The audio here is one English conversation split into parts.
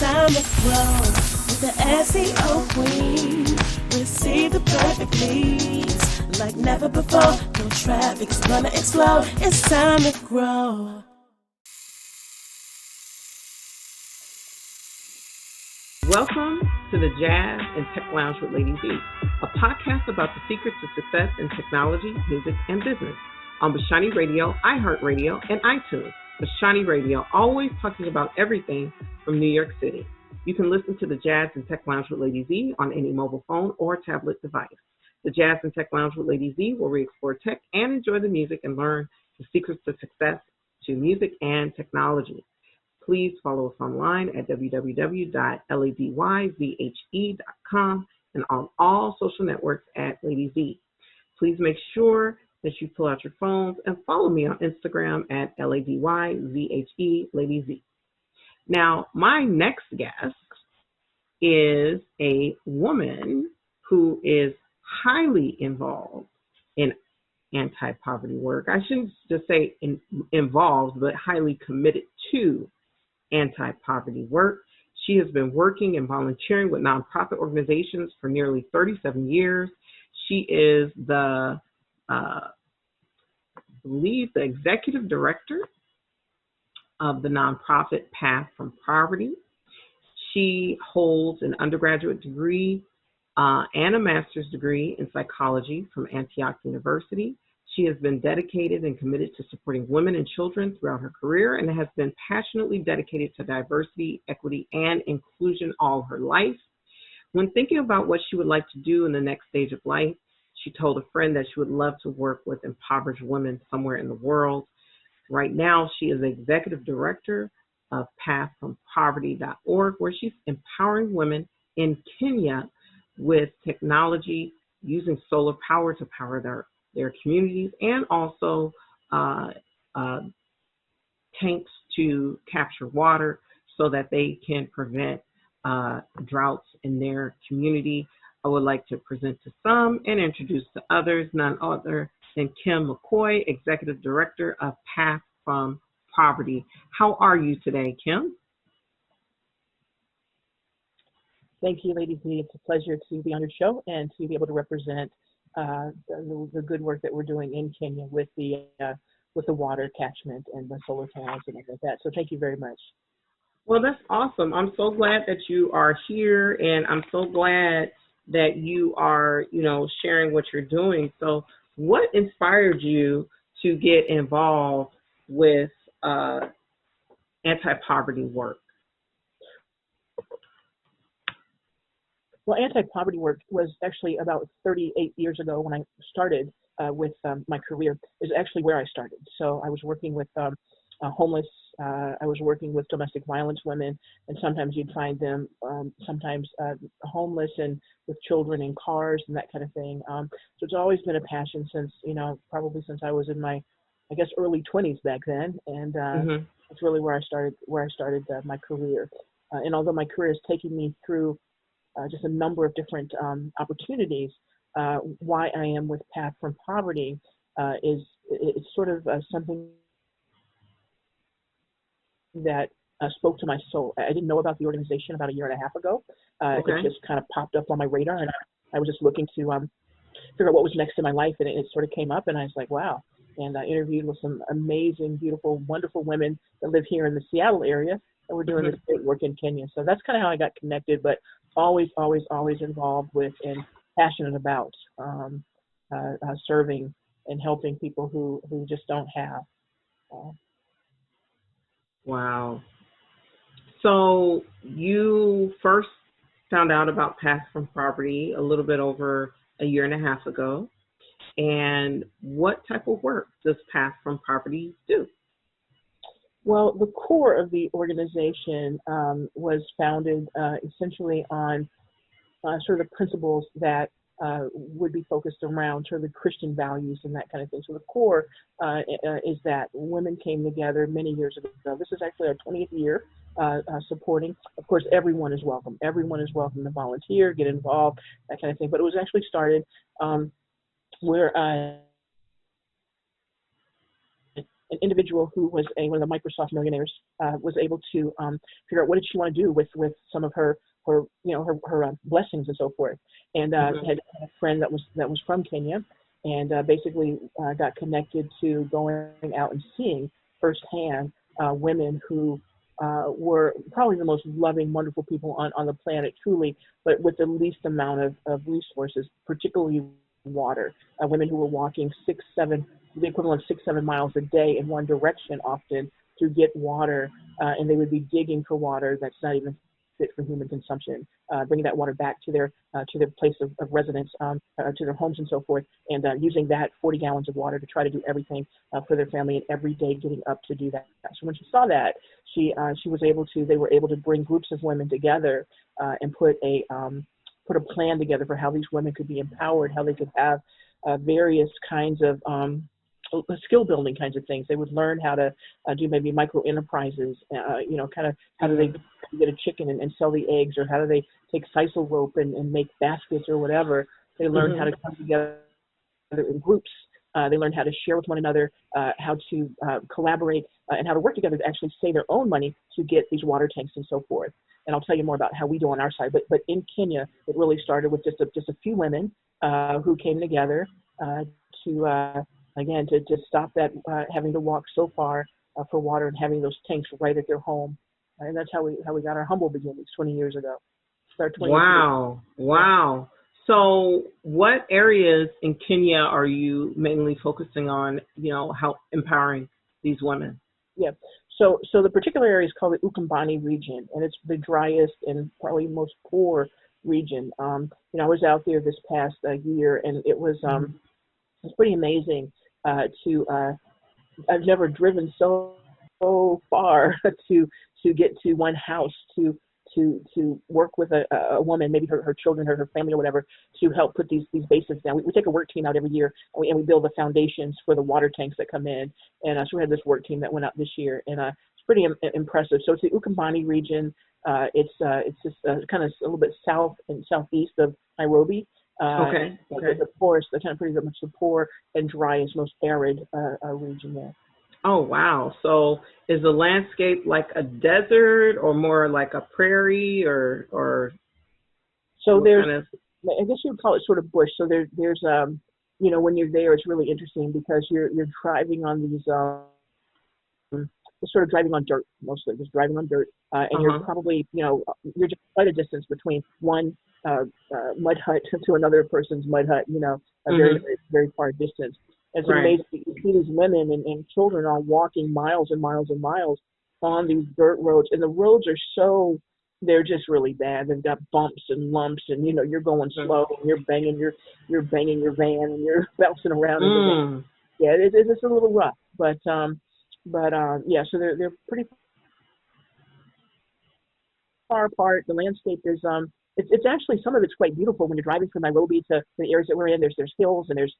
time to grow with the SEO Queen. Receive the perfect leads like never before. No traffic is gonna explode. It's time to grow. Welcome to the Jazz and Tech Lounge with Lady Z, a podcast about the secrets of success in technology, music, and business. On Bashani Radio, iHeartRadio, and iTunes. Bashani Radio, always talking about everything from New York City. You can listen to the Jazz and Tech Lounge with Lady Z on any mobile phone or tablet device. The Jazz and Tech Lounge with Lady Z, where we explore tech and enjoy the music and learn the secrets to success to music and technology. Please follow us online at www.ladyzhe.com and on all social networks at Lady Z. Please make sure that you pull out your phones and follow me on Instagram at LADYZHE, Lady Z. Now, my next guest is a woman who is highly involved in anti-poverty work. I shouldn't just say involved, but highly committed to anti-poverty work. She has been working and volunteering with nonprofit organizations for nearly 37 years. She is the executive director of the nonprofit Path from Poverty. She holds an undergraduate degree and a master's degree in psychology from Antioch University. She has been dedicated and committed to supporting women and children throughout her career and has been passionately dedicated to diversity, equity, and inclusion all her life. When thinking about what she would like to do in the next stage of life, she told a friend that she would love to work with impoverished women somewhere in the world. Right now, she is the executive director of pathfrompoverty.org, where she's empowering women in Kenya with technology using solar power to power their communities, and also tanks to capture water so that they can prevent droughts in their community. I would like to present to some and introduce to others none other than Kim McKoy, Executive Director of Path from Poverty. How are you today, Kim? Thank you, Lady Z. It's a pleasure to be on your show and to be able to represent the good work that we're doing in Kenya with the water catchment and the solar panels and things like that. So thank you very much. Well, that's awesome. I'm so glad that you are here, and I'm so glad that you are, sharing what you're doing. So what inspired you to get involved with anti-poverty work? Well, anti-poverty work was actually about 38 years ago when I started with my career. Is actually where I started. So I was working with homeless. I was working with domestic violence women, and sometimes you'd find them homeless and with children in cars and that kind of thing. So it's always been a passion since, probably since I was in my, early 20s back then. And that's really where I started my career. And although my career has taken me through just a number of different opportunities, why I am with Path from Poverty is it's sort of something that spoke to my soul. I didn't know about the organization about a year and a half ago. Okay. It just kind of popped up on my radar, and I was just looking to figure out what was next in my life, and it sort of came up, and I was like, wow. And I interviewed with some amazing, beautiful, wonderful women that live here in the Seattle area, and we're doing this great work in Kenya. So that's kind of how I got connected, but always involved with and passionate about serving and helping people who just don't have. Wow. So you first found out about Path from Poverty a little bit over a year and a half ago. And what type of work does Path from Poverty do? Well, the core of the organization was founded essentially on sort of the principles that would be focused around sort of the Christian values and that kind of thing. So the core is that women came together many years ago. This is actually our 20th year supporting. Of course, everyone is welcome. Everyone is welcome to volunteer, get involved, that kind of thing. But it was actually started where an individual who was one of the Microsoft millionaires was able to figure out what did she want to do with some of her blessings and so forth, and had a friend that was from Kenya, and basically got connected to going out and seeing firsthand women who were probably the most loving, wonderful people on the planet, truly, but with the least amount of resources, particularly water. Women who were walking the equivalent of 6-7 miles a day in one direction often to get water, and they would be digging for water that's not even fit for human consumption, bringing that water back to their place of residence, to their homes and so forth, and using that 40 gallons of water to try to do everything for their family, and every day getting up to do that. So when she saw that, they were able to bring groups of women together and put a plan together for how these women could be empowered, how they could have various kinds of skill building kinds of things. They would learn how to do maybe micro enterprises, kind of how do they get a chicken and sell the eggs, or how do they take sisal rope and make baskets or whatever. They learn how to come together in groups. They learn how to share with one another, how to collaborate, and how to work together to actually save their own money to get these water tanks and so forth. And I'll tell you more about how we do on our side. But in Kenya, it really started with just a few women who came together to stop that having to walk so far for water, and having those tanks right at their home. And that's how we got our humble beginnings 20 years ago. Wow. So what areas in Kenya are you mainly focusing on, how empowering these women? Yeah. So the particular area is called the Ukambani region, and it's the driest and probably most poor region. I was out there this past year, and it was pretty amazing I've never driven so far to get to one house to work with a woman, maybe her children or her family or whatever, to help put these bases down. We take a work team out every year, and we build the foundations for the water tanks that come in. And so we had this work team that went out this year, and it's pretty impressive. So it's the Ukambani region. It's just kind of a little bit south and southeast of Nairobi. Okay. The forest, that's kind of pretty much the poor and driest, most arid region there. Oh, wow. So is the landscape like a desert or more like a prairie or so there's, I guess you would call it sort of bush. So there's when you're there, it's really interesting because you're driving on these, sort of driving on dirt, mostly just driving on dirt. And you're probably, you're just quite a distance between one mud hut to another person's mud hut, a very, very far distance. It's amazing. You see these women and children all walking miles and miles and miles on these dirt roads, and the roads are they're just really bad. They've got bumps and lumps, and you're going slow, and you're banging your van, and you're bouncing around. Yeah, it's a little rough, but yeah. So they're pretty far apart. The landscape is It's actually, some of it's quite beautiful when you're driving from Nairobi to the areas that we're in. There's hills, and it's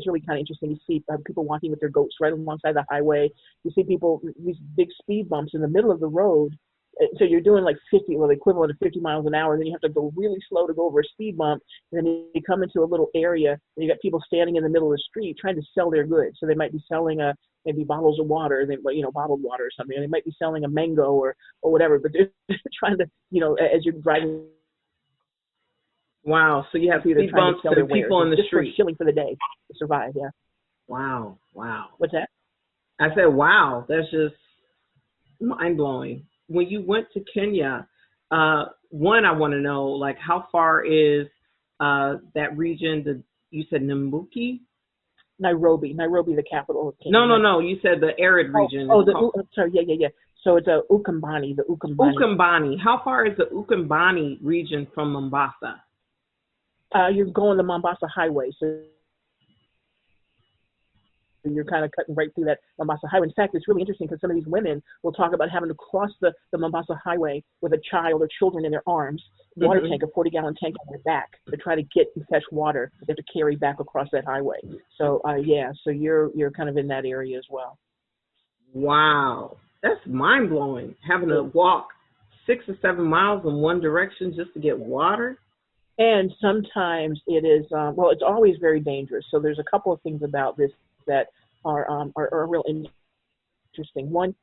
really kind of interesting to see people walking with their goats right alongside the highway. You see people, these big speed bumps in the middle of the road. So you're doing like the equivalent of 50 miles an hour. Then you have to go really slow to go over a speed bump. And then you come into a little area, and you got people standing in the middle of the street trying to sell their goods. So they might be selling maybe bottles of water, bottled water or something. And they might be selling a mango or whatever. But they're trying to, as you're driving. Wow. So you have speed bumps and people in the street. Shilling for the day to survive. Yeah. Wow. What's that? I said, wow. That's just mind blowing. When you went to Kenya, one, I want to know, like, how far is that region? You said Nambuki? Nairobi, the capital of Kenya. No. You said the arid region. Sorry. Yeah. So it's Ukambani, the Ukambani. Ukambani. How far is the Ukambani region from Mombasa? You're going the Mombasa Highway, so you're kind of cutting right through that Mombasa Highway. In fact, it's really interesting because some of these women will talk about having to cross the Mombasa Highway with a child or children in their arms, water tank, a 40-gallon tank on their back to try to get and fetch water. They have to carry back across that highway. So, so you're kind of in that area as well. Wow. That's mind-blowing, having to walk 6 or 7 miles in one direction just to get water. And sometimes it is, it's always very dangerous. So there's a couple of things about this that are real interesting. One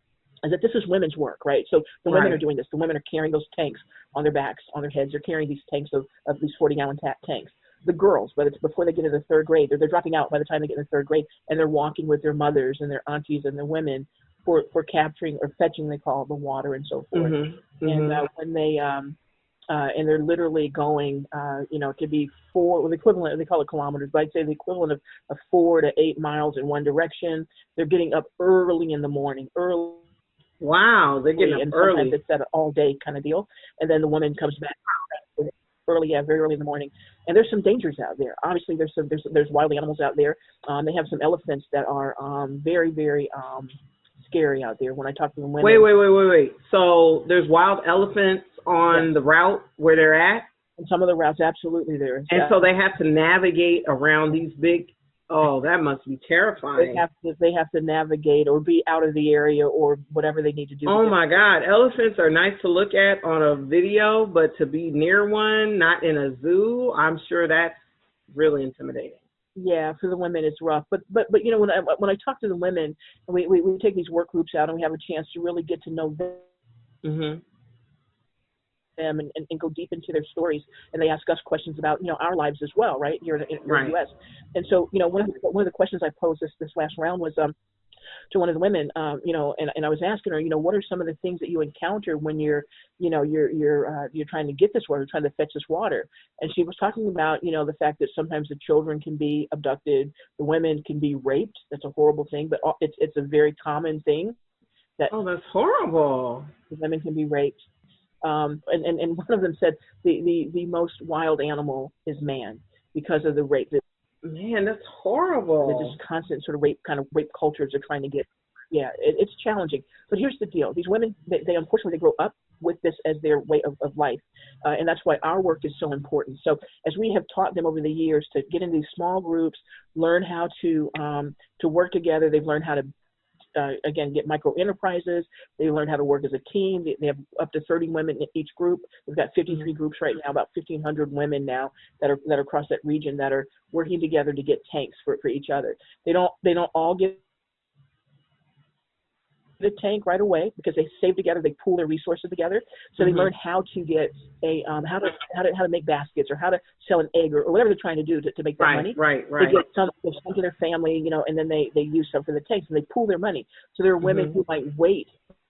is that this is women's work, right? So the women are doing this. The women are carrying those tanks on their backs, on their heads. They're carrying these tanks of these 40-gallon tanks. The girls, whether it's before they get into third grade, they're dropping out by the time they get into third grade, and they're walking with their mothers and their aunties and their women for capturing or fetching, they call it, the water and so forth. And when they and they're literally going, to be the equivalent, they call it kilometers, but I'd say the equivalent of 4 to 8 miles in one direction. They're getting up early in the morning, Wow, they're getting up early. Sometimes it's an all-day kind of deal, and then the woman comes back early, very early in the morning. And there's some dangers out there. Obviously, there's wild animals out there. They have some elephants that are very, very scary out there. When I talk to the women. Wait. So there's wild elephants on the route where they're at? And some of the routes, absolutely there is. And so they have to navigate around these big. Oh, that must be terrifying. They have to navigate or be out of the area or whatever they need to do. Oh my God, elephants are nice to look at on a video, but to be near one, not in a zoo, I'm sure that's really intimidating. Yeah, for the women it's rough. But when I talk to the women, we take these work groups out and we have a chance to really get to know them. Them and go deep into their stories, and they ask us questions about our lives as well, right here in the U.S. And so one of the questions I posed this last round was to one of the women, and I was asking her, what are some of the things that you encounter when you're trying to get this water, trying to fetch this water, and she was talking about the fact that sometimes the children can be abducted, the women can be raped. That's a horrible thing, but it's a very common thing. That's horrible. The women can be raped. And one of them said the most wild animal is man because of the rape. Man, that's horrible. The just constant sort of rape cultures are trying to get. Yeah, it's challenging. But here's the deal: these women, they unfortunately grow up with this as their way of life, and that's why our work is so important. So as we have taught them over the years to get into these small groups, learn how to work together, they've learned how to again, get micro enterprises. They learn how to work as a team. They have up to 30 women in each group. We've got 53 groups right now, about 1,500 women now that are across that region that are working together to get tanks for each other. They don't all get the tank right away because they save together, they pool their resources together. So they learn how to get how to make baskets or how to sell an egg or whatever they're trying to do to make that money. Right. They get some to their family, and then they use some for the tanks and they pool their money. So there are women who might wait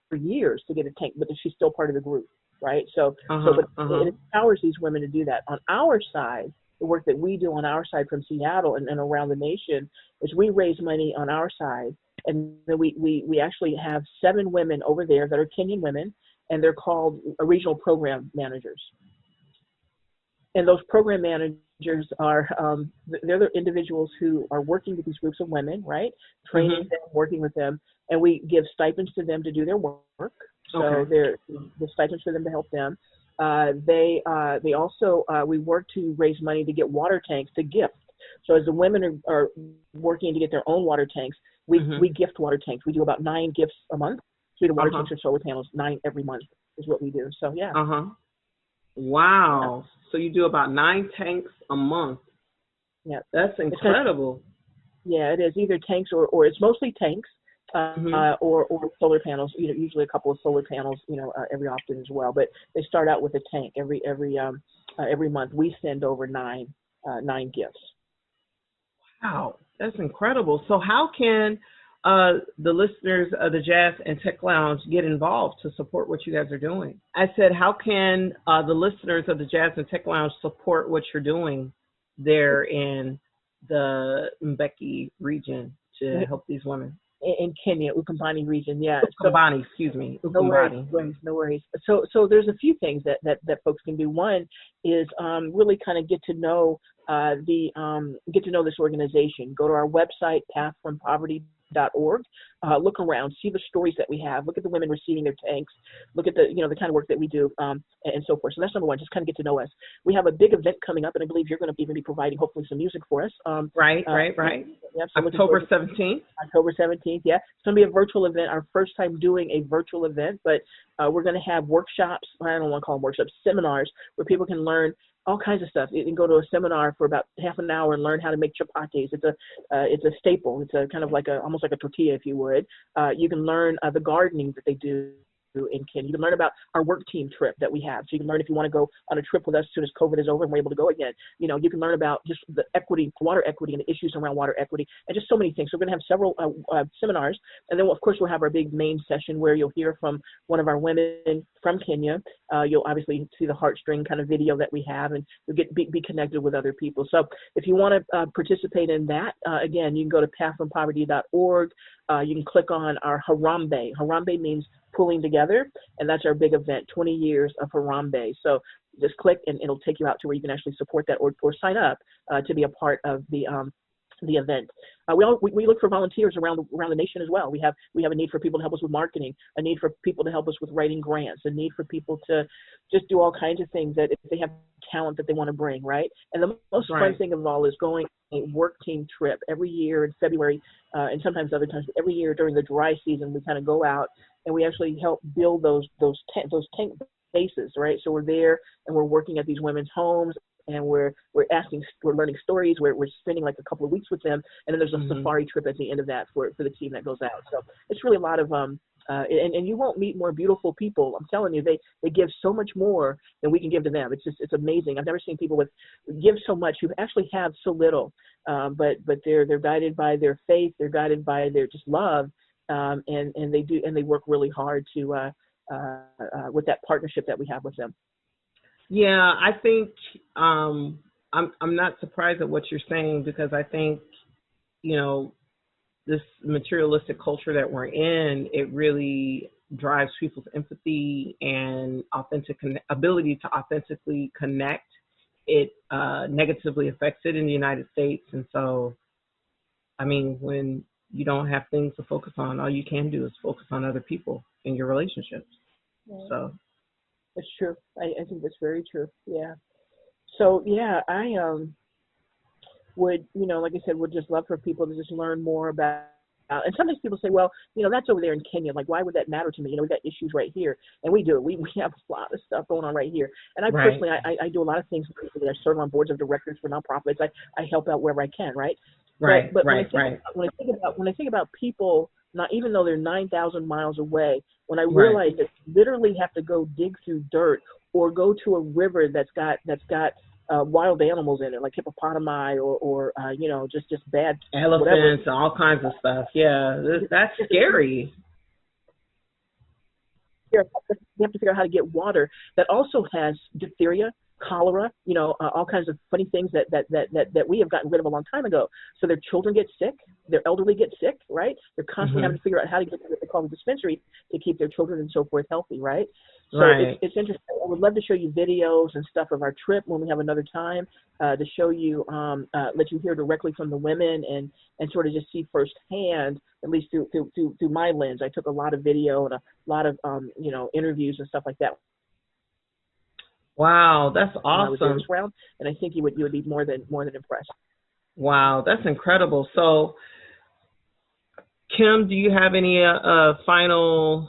for years to get a tank, but she's still part of the group, right? It empowers these women to do that. On our side, the work that we do on our side from Seattle and around the nation is we raise money on our side. And then we actually have 7 women over there that are Kenyan women, and they're called regional program managers. And those program managers are they're the individuals who are working with these groups of women, right? Training them, working with them, and we give stipends to them to do their work. So they're the stipends for them to help them. They also we work to raise money to get water tanks to gift. So as the women are working to get their own water tanks, we gift water tanks. We do about 9 gifts a month. So we do water tanks or solar panels, 9 every month is what we do. So yeah. Wow. So you do about 9 tanks a month. Yeah. That's incredible. It is either tanks or it's mostly tanks or solar panels. Usually a couple of solar panels. Every often as well. But they start out with a tank every month. We send over 9 gifts. Wow, that's incredible. So how can the listeners of the Jazz and Tech Lounge get involved to support what you guys are doing? I said, how can the listeners of the Jazz and Tech Lounge support what you're doing there in the Mbeki region to help these women? In Kenya, Ukambani region, yeah. Ukambani, excuse me. Ukambani. No worries. So there's a few things that folks can do. One is really kind of get to know this organization. Go to our website, pathfrompoverty.org. Look around, see the stories that we have. Look at the women receiving their tanks. Look at the kind of work that we do, and so forth. So that's number one. Just kind of get to know us. We have a big event coming up, and I believe you're going to even be providing hopefully some music for us. Right. Yeah, so October 17th. October 17th. Yeah, it's going to be a virtual event. Our first time doing a virtual event, but we're going to have workshops. I don't want to call them workshops, seminars where people can learn all kinds of stuff. You can go to a seminar for about half an hour and learn how to make chapatis. It's a staple. It's a kind of like almost like a tortilla, if you would. neighborhood. You can learn the gardening that they do in Kenya. You can learn about our work team trip that we have. So you can learn if you want to go on a trip with us as soon as COVID is over and we're able to go again. You can learn about just the equity, water equity, and the issues around water equity, and just so many things. So we're going to have several seminars, and then of course we'll have our big main session where you'll hear from one of our women from Kenya. You'll obviously see the heartstring kind of video that we have, and you'll be connected with other people. So if you want to participate in that, again, you can go to pathfrompoverty.org. You can click on our Harambee. Harambee means pulling together, and that's our big event, 20 years of Harambee. So just click, and it'll take you out to where you can actually support that or sign up to be a part of the event. We look for volunteers around the nation as well. We have a need for people to help us with marketing, a need for people to help us with writing grants, a need for people to just do all kinds of things that if they have talent that they want to bring, right? And the most fun thing of all is going a work team trip every year in February, and sometimes other times, but every year during the dry season, we kind of go out and we actually help build those tank bases, right? So we're there and we're working at these women's homes, and we're learning stories. We're spending like a couple of weeks with them, and then there's a safari trip at the end of that for the team that goes out. So it's really a lot of and you won't meet more beautiful people. I'm telling you, they give so much more than we can give to them. It's amazing. I've never seen people give so much who actually have so little, but they're guided by their faith. They're guided by their just love, and they work really hard to with that partnership that we have with them. Yeah, I think I'm not surprised at what you're saying, because I think, this materialistic culture that we're in, it really drives people's empathy and ability to authentically connect. It negatively affects it in the United States. And so, I mean, when you don't have things to focus on, all you can do is focus on other people in your relationships. Yeah. So that's true. I think that's very true. Yeah. So yeah, I would, like I said, would just love for people to just learn more about. And sometimes people say, well, that's over there in Kenya. Like, why would that matter to me? We've got issues right here, and we do. We have a lot of stuff going on right here. And I personally, I do a lot of things. I serve on boards of directors for nonprofits. I help out wherever I can, right? But when I think about people, not even though they're 9,000 miles away, when I realize that you literally have to go dig through dirt or go to a river that's got wild animals in it, like hippopotami or just bad elephants, and all kinds of stuff. Yeah, that's scary. You have to figure out how to get water that also has diphtheria, cholera, all kinds of funny things that we have gotten rid of a long time ago. So their children get sick, their elderly get sick, right? They're constantly having to figure out how to get to what they call the dispensary to keep their children and so forth healthy, right? So it's interesting. I would love to show you videos and stuff of our trip when we have another time to show you, let you hear directly from the women and sort of just see firsthand, at least through my lens. I took a lot of video and a lot of interviews and stuff like that. Wow, that's awesome. And I think you would be more than impressed. Wow, that's incredible. So, Kim, do you have any final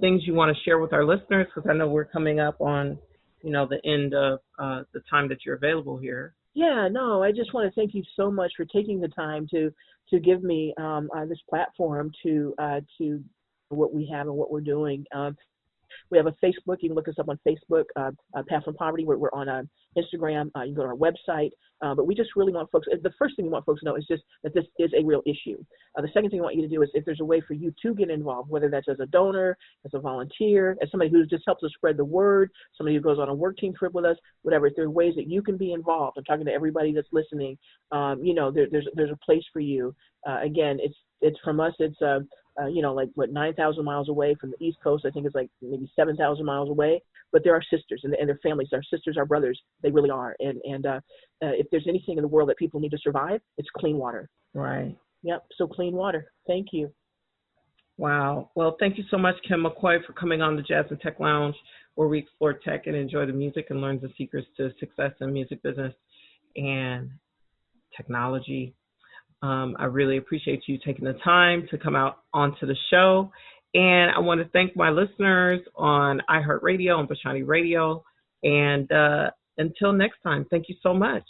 things you want to share with our listeners? Because I know we're coming up on, the end of the time that you're available here. Yeah, no, I just want to thank you so much for taking the time to give me this platform to what we have and what we're doing. We have a Facebook. You can look us up on Facebook, Path from Poverty. We're on Instagram. You can go to our website. But we just really want folks, the first thing we want folks to know is just that this is a real issue. The second thing I want you to do is, if there's a way for you to get involved, whether that's as a donor, as a volunteer, as somebody who just helps us spread the word, somebody who goes on a work team trip with us, whatever, if there are ways that you can be involved. I'm talking to everybody that's listening. There's a place for you. Again, it's from us. It's 9,000 miles away from the East Coast. I think it's like maybe 7,000 miles away. But they're our sisters and their families. Our sisters, our brothers. They really are. And if there's anything in the world that people need to survive, it's clean water. Right. Yep. So clean water. Thank you. Wow. Well, thank you so much, Kim McCoy, for coming on the Jazz and Tech Lounge, where we explore tech and enjoy the music and learn the secrets to success in music business and technology. I really appreciate you taking the time to come out onto the show. And I want to thank my listeners on iHeartRadio and Bashani Radio. And until next time, thank you so much.